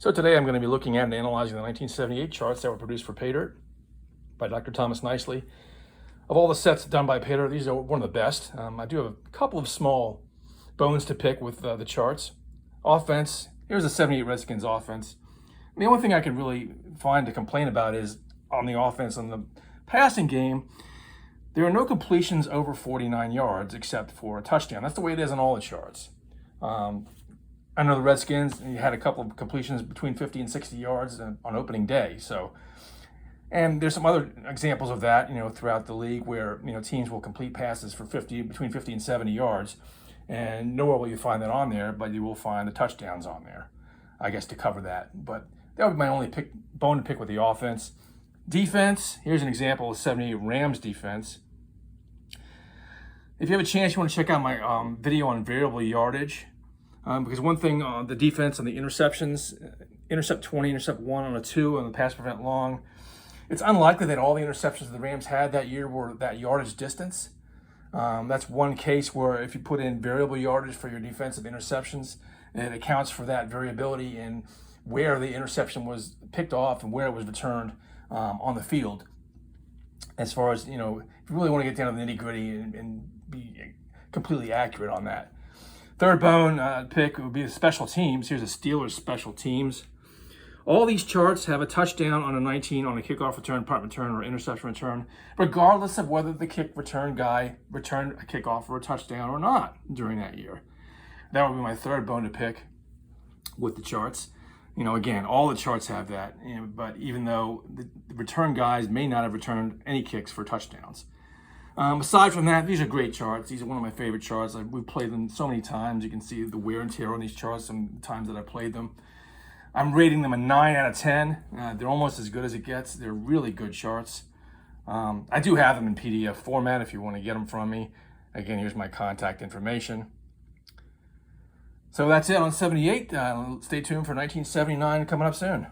So today I'm going to be looking at and analyzing the 1978 charts that were produced for Paydirt by Dr. Thomas Nicely. Of all the sets done by Paydirt, these are one of the best. I do have a couple of small bones to pick with the charts. Offense, here's the 78 Redskins offense. And the only thing I can really find to complain about is on the offense. On the passing game, there are no completions over 49 yards except for a touchdown. That's the way it is on all the charts. I know the Redskins, you had a couple of completions between 50 and 60 yards on opening day. And there's some other examples of that, throughout the league where, teams will complete passes for between 50 and 70 yards. And nowhere will you find that on there, but you will find the touchdowns on there, I guess, to cover that. But that would be my only bone to pick with the offense. Defense, here's an example of 78 Rams defense. If you have a chance, you want to check out my video on variable yardage. Because one thing on the defense on the interceptions, intercept 20, intercept 1 on a 2 on the pass prevent long, it's unlikely that all the interceptions the Rams had that year were that yardage distance. That's one case where if you put in variable yardage for your defensive interceptions, it accounts for that variability in where the interception was picked off and where it was returned on the field. As far as, if you really want to get down to the nitty gritty and be completely accurate on that. Third bone pick would be the special teams. Here's the Steelers special teams. All these charts have a touchdown on a 19 on a kickoff return, punt return, or interception return, regardless of whether the kick return guy returned a kickoff or a touchdown or not during that year. That would be my third bone to pick with the charts. Again, all the charts have that, but even though the return guys may not have returned any kicks for touchdowns. Aside from that, these are great charts. These are one of my favorite charts. We've played them so many times. You can see the wear and tear on these charts some times that I played them. I'm rating them a 9 out of 10. They're almost as good as it gets. They're really good charts. I do have them in PDF format if you want to get them from me. Again, here's my contact information. So that's it on 78. Stay tuned for 1979 coming up soon.